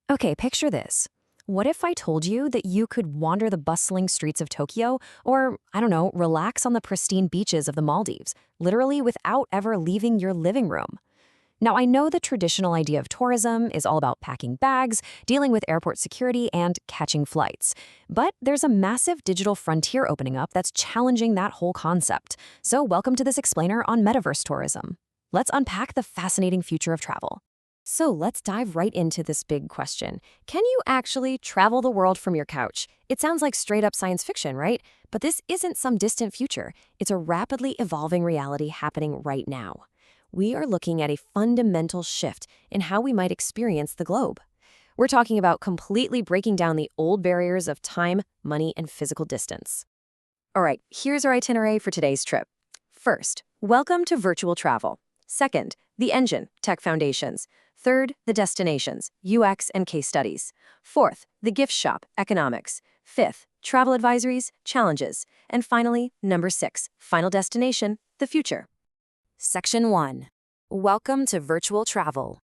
Okay, picture this. What if I told you that you could wander the bustling streets of Tokyo or, I don't know, relax on the pristine beaches of the Maldives, literally without ever leaving your living room? Now, I know the traditional idea of tourism is all about packing bags, dealing with airport security, and catching flights. But there's a massive digital frontier opening up that's challenging that whole concept. So, welcome to this explainer on Metaverse tourism. Let's unpack the fascinating future of travel. So let's dive right into this big question. Can you actually travel the world from your couch? It sounds like straight up science fiction, right? But this isn't some distant future. It's a rapidly evolving reality happening right now. We are looking at a fundamental shift in how we might experience the globe. We're talking about completely breaking down the old barriers of time, money, and physical distance. All right, here's our itinerary for today's trip. First, welcome to virtual travel. Second, the engine, tech foundations. Third, the destinations, UX and case studies. Fourth, the gift shop, economics. Fifth, travel advisories, challenges. And finally, number 6, final destination, the future. Section 1. Welcome to virtual travel.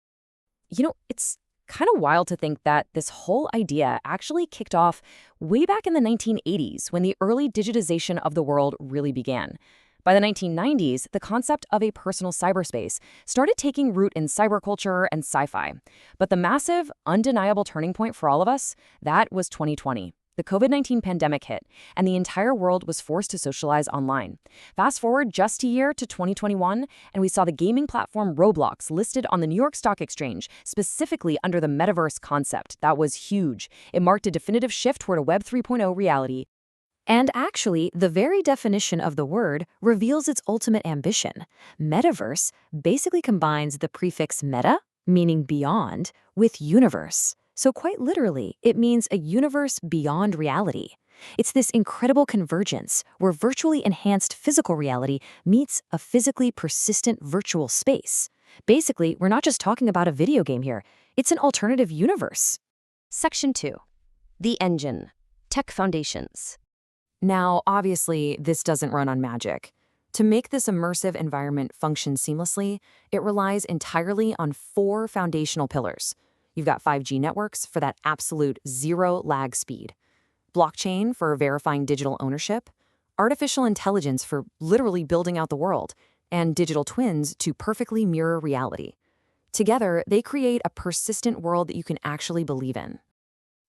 It's kind of wild to think that this whole idea actually kicked off way back in the 1980s when the early digitization of the world really began. By the 1990s, the concept of a personal cyberspace started taking root in cyberculture and sci-fi. But the massive, undeniable turning point for all of us, that was 2020. The COVID-19 pandemic hit, and the entire world was forced to socialize online. Fast forward just a year to 2021, and we saw the gaming platform Roblox listed on the New York Stock Exchange, specifically under the Metaverse concept. That was huge. It marked a definitive shift toward a Web 3.0 reality. And actually, the very definition of the word reveals its ultimate ambition. Metaverse basically combines the prefix meta, meaning beyond, with universe. So quite literally, it means a universe beyond reality. It's this incredible convergence where virtually enhanced physical reality meets a physically persistent virtual space. Basically, we're not just talking about a video game here. It's an alternative universe. Section 2. The engine. Tech foundations. Now, obviously, this doesn't run on magic. To make this immersive environment function seamlessly, it relies entirely on 4 foundational pillars. You've got 5G networks for that absolute zero lag speed, blockchain for verifying digital ownership, artificial intelligence for literally building out the world, and digital twins to perfectly mirror reality. Together, they create a persistent world that you can actually believe in.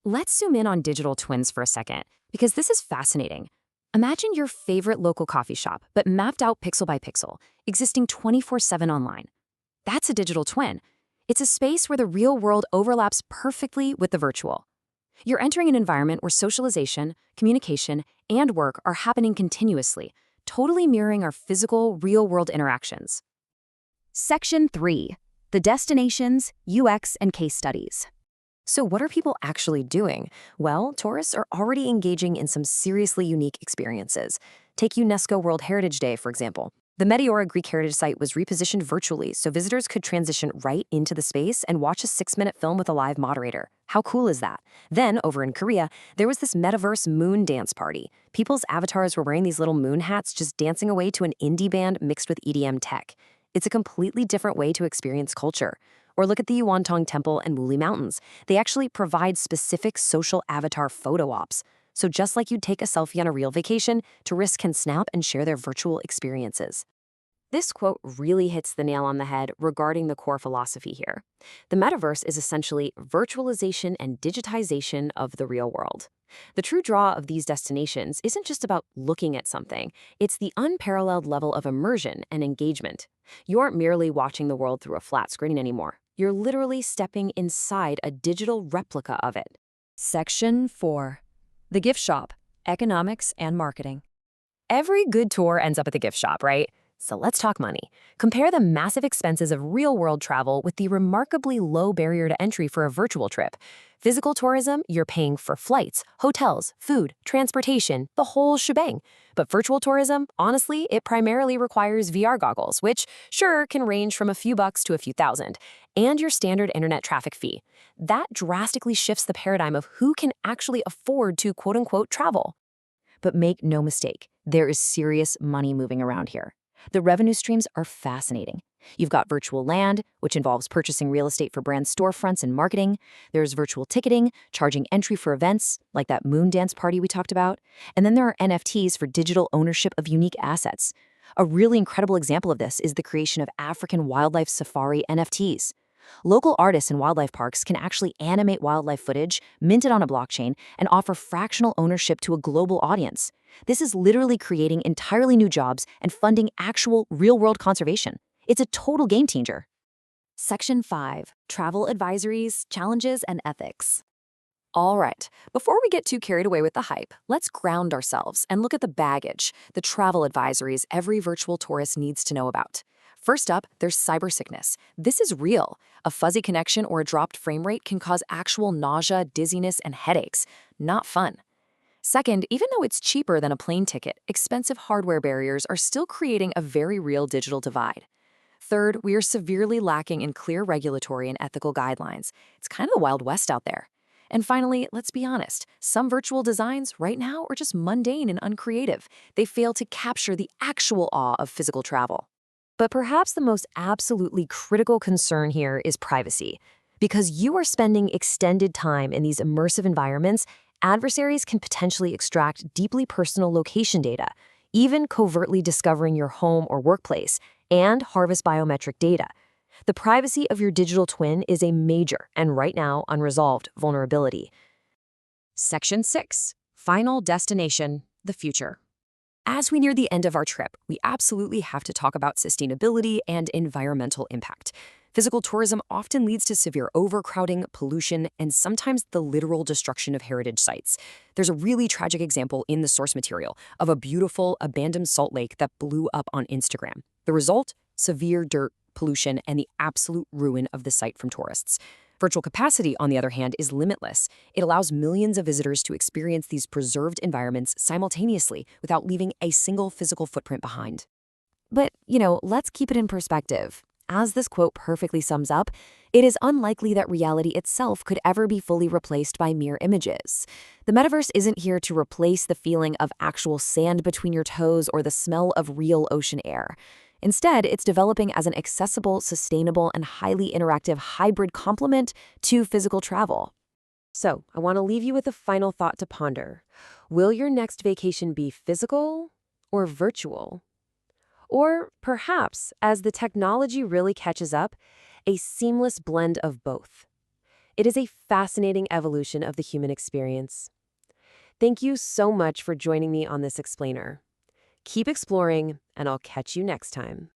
Let's zoom in on digital twins for a second, because this is fascinating. Imagine your favorite local coffee shop, but mapped out pixel by pixel, existing 24/7 online. That's a digital twin. It's a space where the real world overlaps perfectly with the virtual. You're entering an environment where socialization, communication, and work are happening continuously, totally mirroring our physical, real-world interactions. Section 3. The destinations, UX, and case studies. So what are people actually doing? Well, tourists are already engaging in some seriously unique experiences. Take UNESCO World Heritage Day, for example. The Meteora Greek heritage site was repositioned virtually so visitors could transition right into the space and watch a 6-minute film with a live moderator. How cool is that? Then, over in Korea, there was this Metaverse moon dance party. People's avatars were wearing these little moon hats just dancing away to an indie band mixed with EDM tech. It's a completely different way to experience culture. Or look at the Yuantong Temple and Muli Mountains. They actually provide specific social avatar photo ops. So just like you'd take a selfie on a real vacation, tourists can snap and share their virtual experiences. This quote really hits the nail on the head regarding the core philosophy here. The metaverse is essentially virtualization and digitization of the real world. The true draw of these destinations isn't just about looking at something, it's the unparalleled level of immersion and engagement. You aren't merely watching the world through a flat screen anymore. You're literally stepping inside a digital replica of it. Section 4. The gift shop, economics and marketing. Every good tour ends up at the gift shop, right? So let's talk money. Compare the massive expenses of real-world travel with the remarkably low barrier to entry for a virtual trip. Physical tourism, you're paying for flights, hotels, food, transportation, the whole shebang. But virtual tourism, honestly, it primarily requires VR goggles, which, sure, can range from a few bucks to a few thousand, and your standard internet traffic fee. That drastically shifts the paradigm of who can actually afford to quote-unquote travel. But make no mistake, there is serious money moving around here. The revenue streams are fascinating. You've got virtual land, which involves purchasing real estate for brand storefronts and marketing. There's virtual ticketing, charging entry for events, like that moon dance party we talked about. And then there are NFTs for digital ownership of unique assets. A really incredible example of this is the creation of African wildlife safari NFTs. Local artists and wildlife parks can actually animate wildlife footage, mint it on a blockchain, and offer fractional ownership to a global audience. This is literally creating entirely new jobs and funding actual, real-world conservation. It's a total game changer. Section 5. Travel Advisories, Challenges, and Ethics. All right, before we get too carried away with the hype, let's ground ourselves and look at the baggage, the travel advisories every virtual tourist needs to know about. First up, there's cybersickness. This is real. A fuzzy connection or a dropped frame rate can cause actual nausea, dizziness, and headaches. Not fun. Second, even though it's cheaper than a plane ticket, expensive hardware barriers are still creating a very real digital divide. Third, we are severely lacking in clear regulatory and ethical guidelines. It's kind of the Wild West out there. And finally, let's be honest, some virtual designs right now are just mundane and uncreative. They fail to capture the actual awe of physical travel. But perhaps the most absolutely critical concern here is privacy. Because you are spending extended time in these immersive environments, adversaries can potentially extract deeply personal location data, even covertly discovering your home or workplace, and harvest biometric data. The privacy of your digital twin is a major, and right now, unresolved vulnerability. Section 6. Final Destination, the Future. As we near the end of our trip, we absolutely have to talk about sustainability and environmental impact. Physical tourism often leads to severe overcrowding, pollution, and sometimes the literal destruction of heritage sites. There's a really tragic example in the source material of a beautiful, abandoned salt lake that blew up on Instagram. The result? Severe dirt, pollution, and the absolute ruin of the site from tourists. Virtual capacity, on the other hand, is limitless. It allows millions of visitors to experience these preserved environments simultaneously without leaving a single physical footprint behind. But, let's keep it in perspective. As this quote perfectly sums up, it is unlikely that reality itself could ever be fully replaced by mere images. The metaverse isn't here to replace the feeling of actual sand between your toes or the smell of real ocean air. Instead, it's developing as an accessible, sustainable, and highly interactive hybrid complement to physical travel. So, I want to leave you with a final thought to ponder. Will your next vacation be physical or virtual? Or perhaps, as the technology really catches up, a seamless blend of both. It is a fascinating evolution of the human experience. Thank you so much for joining me on this explainer. Keep exploring, and I'll catch you next time.